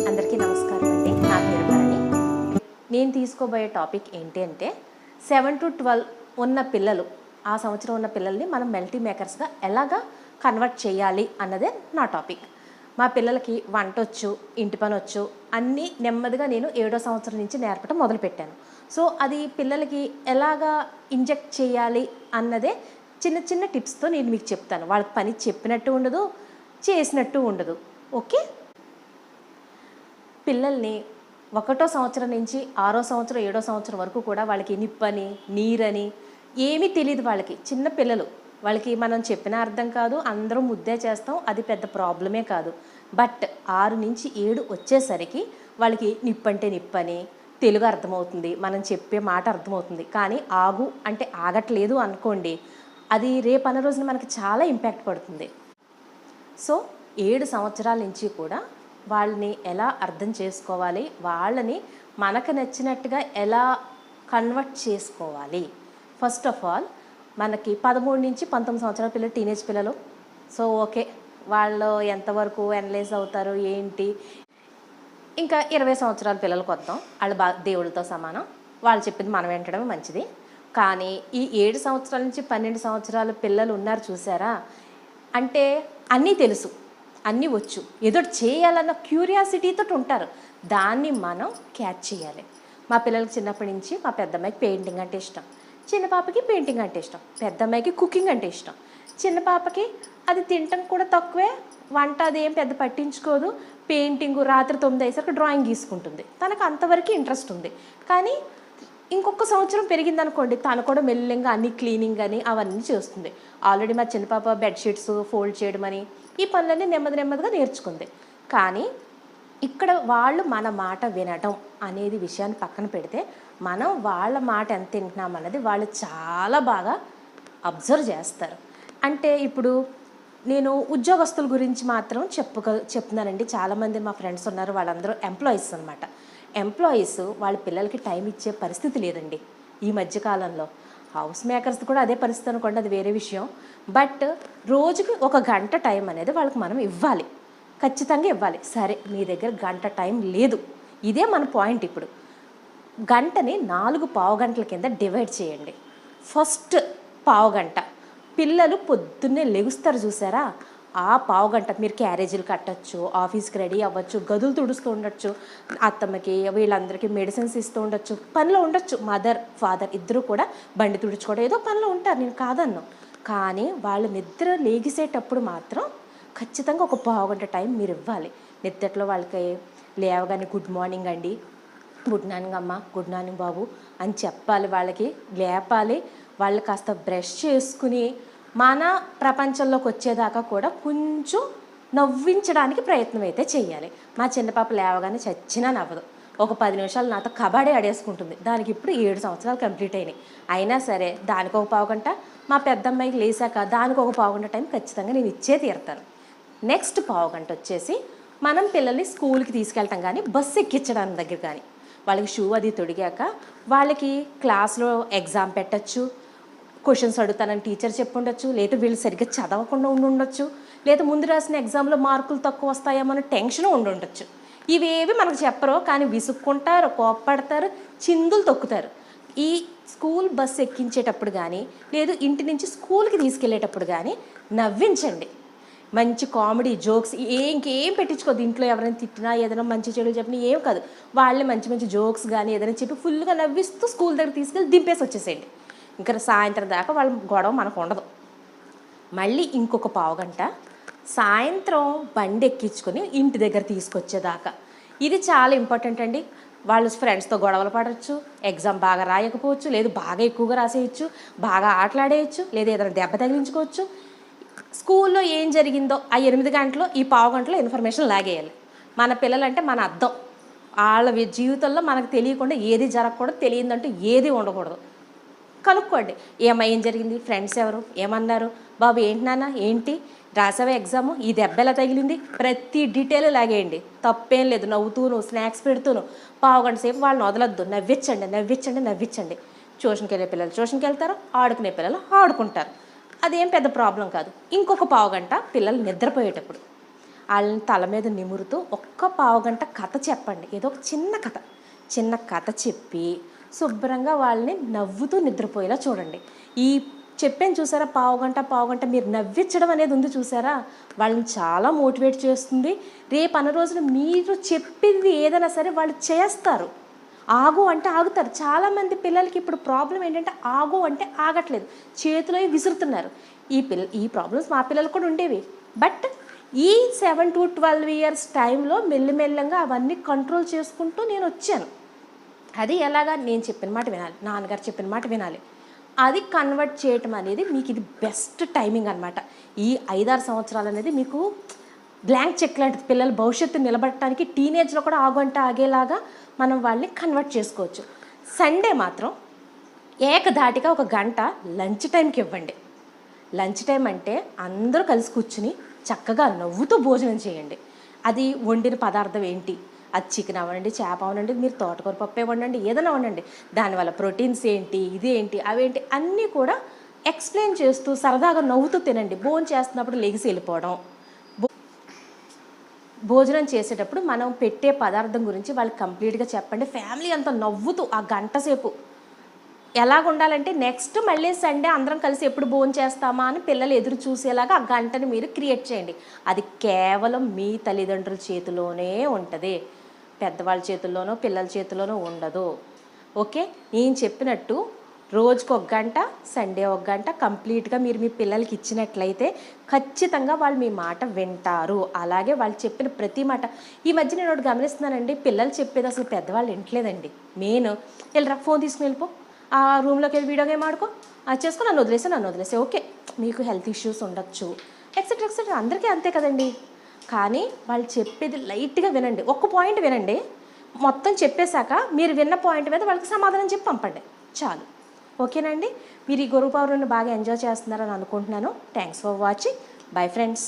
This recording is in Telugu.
అందరికీ నమస్కారం అండి. నా పేరు భరణి. నేను తీసుకోబోయే టాపిక్ ఏంటి అంటే 7 to 12 ఉన్న పిల్లలు, ఆ సంవత్సరం ఉన్న పిల్లల్ని మనం మల్టీ మేకర్స్గా ఎలాగా కన్వర్ట్ చేయాలి అన్నదే నా టాపిక్. మా పిల్లలకి వంట వచ్చు, ఇంటి పని వచ్చు, అన్నీ నెమ్మదిగా నేను 7వ సంవత్సరం నుంచి నేర్పడం మొదలుపెట్టాను. సో అది పిల్లలకి ఎలాగా ఇంజెక్ట్ చేయాలి అన్నదే చిన్న చిన్న టిప్స్తో నేను మీకు చెప్తాను. వాళ్ళకి పని చెప్పినట్టు ఉండదు, చేసినట్టు ఉండదు. ఓకే, పిల్లల్ని 1వ సంవత్సరం నుంచి 6వ సంవత్సరం 7వ సంవత్సరం వరకు కూడా వాళ్ళకి నిప్పని నీరని ఏమీ తెలియదు. వాళ్ళకి చిన్న పిల్లలు, వాళ్ళకి మనం చెప్పినా అర్థం కాదు, అందరం ముద్దే చేస్తాం, అది పెద్ద ప్రాబ్లమే కాదు. బట్ 6 నుంచి 7 వచ్చేసరికి వాళ్ళకి నిప్పంటే నిప్పని తెలుగు అర్థమవుతుంది, మనం చెప్పే మాట అర్థమవుతుంది. కానీ ఆగు అంటే ఆగట్లేదు అనుకోండి, అది రేపన్న రోజున మనకి చాలా ఇంపాక్ట్ పడుతుంది. సో 7 సంవత్సరాల నుంచి కూడా వాళ్ళని ఎలా అర్థం చేసుకోవాలి, వాళ్ళని మనకు నచ్చినట్టుగా ఎలా కన్వర్ట్ చేసుకోవాలి. ఫస్ట్ ఆఫ్ ఆల్ మనకి 13 నుంచి 19 సంవత్సరాల పిల్లలు టీనేజ్ పిల్లలు. సో ఓకే, వాళ్ళు ఎంతవరకు అనలైజ్ అవుతారు ఏంటి. ఇంకా 20 సంవత్సరాల పిల్లలకు వద్దాం, వాళ్ళు దేవుళ్ళతో సమానం, వాళ్ళు చెప్పింది మనం వినడమే మంచిది. కానీ ఈ 7 సంవత్సరాల నుంచి 12 సంవత్సరాల పిల్లలు ఉన్నారు చూసారా, అంటే అన్నీ తెలుసు, అన్నీ వచ్చు, ఏదో చేయాలన్న క్యూరియాసిటీతో ఉంటారు. దాన్ని మనం క్యాచ్ చేయాలి. మా పిల్లలకి చిన్నప్పటి నుంచి మా పెద్దమ్మాయికి పెయింటింగ్ అంటే ఇష్టం, చిన్న పాపకి పెయింటింగ్ అంటే ఇష్టం, పెద్దమ్మాయికి కుకింగ్ అంటే ఇష్టం. చిన్న పాపకి అది తినటం కూడా తక్కువే, వంట అదేం పెద్ద పట్టించుకోదు, పెయింటింగ్ రాత్రి 9 అయ్యేసరికి డ్రాయింగ్ గీసుకుంటుంది. తనకు అంతవరకు ఇంట్రెస్ట్ ఉంది. కానీ ఇంకొక సంవత్సరం పెరిగిందనుకోండి, తను కూడా మెల్లగా అన్ని క్లీనింగ్ అని అవన్నీ చేస్తుంది. ఆల్రెడీ మా చిన్న పాప బెడ్షీట్స్ ఫోల్డ్ చేయడం అని ఈ పనులన్నీ నెమ్మదిగా నేర్చుకుంది. కానీ ఇక్కడ వాళ్ళు మన మాట వినడం అనేది విషయాన్ని పక్కన పెడితే, మనం వాళ్ళ మాట ఎంత వింటున్నామన్నది వాళ్ళు చాలా బాగా అబ్జర్వ్ చేస్తారు. అంటే ఇప్పుడు నేను ఉద్యోగస్తుల గురించి మాత్రం చెప్తున్నానండి. చాలామంది మా ఫ్రెండ్స్ ఉన్నారు, వాళ్ళందరూ ఎంప్లాయీస్ అనమాట. ఎంప్లాయీస్ వాళ్ళ పిల్లలకి టైం ఇచ్చే పరిస్థితి లేదండి ఈ మధ్యకాలంలో. హౌస్ మేకర్స్ కూడా అదే పరిస్థితి అనుకోండి, అది వేరే విషయం. బట్ రోజుకి 1 గంట టైం అనేది వాళ్ళకి మనం ఇవ్వాలి, ఖచ్చితంగా ఇవ్వాలి. సరే, మీ దగ్గర గంట టైం లేదు, ఇదే మన పాయింట్. ఇప్పుడు గంటని 4 పావుగంటల కింద డివైడ్ చేయండి. ఫస్ట్ పావుగంట పిల్లలు పొద్దున్నే లెగుస్తారు చూసారా, ఆ పావుగంట మీరు క్యారేజీలు కట్టచ్చు, ఆఫీస్కి రెడీ అవ్వచ్చు, గదులు తుడుస్తూ ఉండొచ్చు, అత్తమ్మకి వీళ్ళందరికీ మెడిసిన్స్ ఇస్తూ ఉండొచ్చు, పనిలో ఉండొచ్చు. మదర్ ఫాదర్ ఇద్దరు కూడా బండి తుడుచుకోవడం ఏదో పనిలో ఉంటారు, నేను కాదన్ను. కానీ వాళ్ళు నిద్ర లేగిసేటప్పుడు మాత్రం ఖచ్చితంగా 1 పావుగంట టైం మీరు ఇవ్వాలి. నిద్రలో వాళ్ళకి లేవగానే గుడ్ మార్నింగ్ అండి, గుడ్ మార్నింగ్ అమ్మ, గుడ్ మార్నింగ్ బాబు అని చెప్పాలి, వాళ్ళకి లేపాలి. వాళ్ళు కాస్త బ్రష్ చేసుకుని మన ప్రపంచంలోకి వచ్చేదాకా కూడా కొంచెం నవ్వించడానికి ప్రయత్నం అయితే చేయాలి. మా చిన్న పాప లేవగానే చచ్చినా నవ్వదు, ఒక 10 నిమిషాలు నాతో కబడ్డీ ఆడేసుకుంటుంది. దానికి ఇప్పుడు 7 సంవత్సరాలు కంప్లీట్ అయినాయి. అయినా సరే దానికి 1 పావుగంట, మా పెద్దమ్మాయికి లేసాక దానికి 1 పావుగంట టైం ఖచ్చితంగా నేను ఇచ్చే తీరుతాను. నెక్స్ట్ పావుగంట వచ్చేసి మనం పిల్లల్ని స్కూల్కి తీసుకెళ్తాం, కానీ బస్సు ఎక్కించడానికి దగ్గర కానీ వాళ్ళకి షూ అది తొడిగాక వాళ్ళకి క్లాస్లో ఎగ్జామ్ పెట్టచ్చు, క్వశ్చన్స్ అడుగుతానని టీచర్ చెప్పుండొచ్చు, లేదా వీళ్ళు సరిగ్గా చదవకుండా ఉండొచ్చు, లేదా ముందు రాసిన ఎగ్జామ్లో మార్కులు తక్కువ వస్తాయేమో టెన్షన్ ఉండొచ్చు. ఇవేవి మనకు చెప్పరు, కానీ విసుక్కుంటారు, కోప్పడతారు, చిందులు తొక్కుతారు. ఈ స్కూల్ బస్సు ఎక్కించేటప్పుడు కానీ, లేదు ఇంటి నుంచి స్కూల్కి తీసుకెళ్ళేటప్పుడు కానీ నవ్వించండి. మంచి కామెడీ జోక్స్ ఇంకేం పెట్టించుకోదు. ఇంట్లో ఎవరైనా తిట్టినా, ఏదైనా మంచి చెడు చెప్పినా ఏం కాదు, వాళ్ళే మంచి మంచి జోక్స్ కానీ ఏదైనా చెప్పి ఫుల్గా నవ్విస్తూ స్కూల్ దగ్గర తీసుకెళ్ళి దింపేసి వచ్చేసేయండి. ఇంకా సాయంత్రం దాకా వాళ్ళ గొడవ మనకు ఉండదు. మళ్ళీ ఇంకొక పావుగంట సాయంత్రం బండి ఎక్కించుకొని ఇంటి దగ్గర తీసుకొచ్చేదాకా, ఇది చాలా ఇంపార్టెంట్ అండి. వాళ్ళు ఫ్రెండ్స్తో గొడవలు పడవచ్చు, ఎగ్జామ్ బాగా రాయకపోవచ్చు, లేదు బాగా ఎక్కువగా రాసేయచ్చు, బాగా ఆటలాడేయచ్చు, లేదా ఏదైనా దెబ్బ తగిలించుకోవచ్చు. స్కూల్లో ఏం జరిగిందో ఆ 8 గంటలో ఈ పావుగంటలో ఇన్ఫర్మేషన్ లాగేయాలి. మన పిల్లలంటే మన అద్దం, వాళ్ళ జీవితంలో మనకు తెలియకుండా ఏది జరగకూడదు, తెలియదంటూ ఏది ఉండకూడదు. కనుక్కోండి, ఏం జరిగింది, ఫ్రెండ్స్ ఎవరు ఏమన్నారు, బాబు ఏంటి నాన్న, ఏంటి రాసావే ఎగ్జాము, ఈ దెబ్బ ఎలా తగిలింది, ప్రతి డీటెయిల్ లాగేయండి. తప్పేం లేదు, నవ్వుతూను స్నాక్స్ పెడుతూను పావుగంట సేపు వాళ్ళని వదలొద్దు. నవ్వించండి. ట్యూషన్కి వెళ్ళే పిల్లలు ట్యూషన్కి వెళ్తారు, ఆడుకునే పిల్లలు ఆడుకుంటారు. అదేం పెద్ద ప్రాబ్లం కాదు. ఇంకొక పావుగంట పిల్లలు నిద్రపోయేటప్పుడు వాళ్ళని తల మీద నిమురుతూ ఒక్క పావుగంట కథ చెప్పండి. ఏదో ఒక చిన్న కథ చెప్పి శుభ్రంగా వాళ్ళని నవ్వుతూ నిద్రపోయేలా చూడండి. ఈ చెప్పాను చూసారా, పావుగంట మీరు నవ్వించడం అనేది ఉంది చూసారా, వాళ్ళని చాలా మోటివేట్ చేస్తుంది. రేపు అన్న రోజున మీరు చెప్పింది ఏదైనా సరే వాళ్ళు చేస్తారు. ఆగు అంటే ఆగుతారు. చాలామంది పిల్లలకి ఇప్పుడు ప్రాబ్లం ఏంటంటే ఆగు అంటే ఆగట్లేదు, చేతిలో విసురుతున్నారు. ఈ ప్రాబ్లమ్స్ మా పిల్లలు కూడా ఉండేవి. బట్ ఈ 7 to 12 years టైంలో మెల్లిమెల్లంగా అవన్నీ కంట్రోల్ చేసుకుంటూ నేను వచ్చాను. అది ఎలాగా, నేను చెప్పిన మాట వినాలి, నాన్నగారు చెప్పిన మాట వినాలి, అది కన్వర్ట్ చేయటం అనేది మీకు ఇది బెస్ట్ టైమింగ్ అనమాట. ఈ 5-6 సంవత్సరాలు అనేది మీకు బ్లాంక్ చెక్ లాంటిది. పిల్లల భవిష్యత్తు నిలబడటానికి టీనేజ్లో కూడా ఆగంట ఆగేలాగా మనం వాళ్ళని కన్వర్ట్ చేసుకోవచ్చు. సండే మాత్రం ఏకధాటిగా 1 గంట లంచ్ టైంకి ఇవ్వండి. లంచ్ టైం అంటే అందరూ కలిసి కూర్చుని చక్కగా నవ్వుతూ భోజనం చేయండి. అది వండిన పదార్థం ఏంటి, అది చికెన్ అవ్వండి, చేప అవ్వనండి, మీరు తోటకూర పప్పే వండండి, ఏదైనా వండండి, దానివల్ల ప్రోటీన్స్ ఏంటి, ఇదేంటి, అవేంటి అన్నీ కూడా ఎక్స్ప్లెయిన్ చేస్తూ సరదాగా నవ్వుతూ తినండి. భోజనం చేస్తున్నప్పుడు లెగిసి వెళ్ళిపోవడం, భోజనం చేసేటప్పుడు మనం పెట్టే పదార్థం గురించి వాళ్ళకి కంప్లీట్గా చెప్పండి. ఫ్యామిలీ అంతా నవ్వుతూ ఆ గంట సేపు ఎలాగ ఉండాలంటే నెక్స్ట్ మళ్ళీ సండే అందరం కలిసి ఎప్పుడు భోజనం చేస్తామా అని పిల్లలు ఎదురు చూసేలాగా ఆ గంటని మీరు క్రియేట్ చేయండి. అది కేవలం మీ తల్లిదండ్రుల చేతిలోనే ఉంటుంది, పెద్దవాళ్ళ చేతుల్లోనో పిల్లల చేతిలోనో ఉండదు. ఓకే, నేను చెప్పినట్టు రోజుకు 1 గంట, సండే 1 గంట కంప్లీట్గా మీరు మీ పిల్లలకి ఇచ్చినట్లయితే ఖచ్చితంగా వాళ్ళు మీ మాట వింటారు. అలాగే వాళ్ళు చెప్పిన ప్రతి మాట, ఈ మధ్య నేను ఒకటి గమనిస్తున్నానండి, పిల్లలు చెప్పేది అసలు పెద్దవాళ్ళు వింటలేదండి. మెయిన్ వెళ్ళరా ఫోన్ తీసుకుని వెళ్ళిపో, ఆ రూమ్లోకి వెళ్ళి వీడియో గేమ్ ఆడుకో, అది చేసుకో, నన్ను వదిలేసే. ఓకే, మీకు హెల్త్ ఇష్యూస్ ఉండొచ్చు, ఎక్సెట్రా అందరికీ అంతే కదండి. కానీ వాళ్ళు చెప్పేది లైట్గా వినండి. ఒక్క పాయింట్ వినండి, మొత్తం చెప్పేశాక మీరు విన్న పాయింట్ మీద వాళ్ళకి సమాధానం చెప్పి పంపండి, చాలు. ఓకేనండి, మీరు ఈ గురు పౌర్ణమిని బాగా ఎంజాయ్ చేస్తున్నారని అనుకుంటున్నాను. Thanks for watching. Bye friends.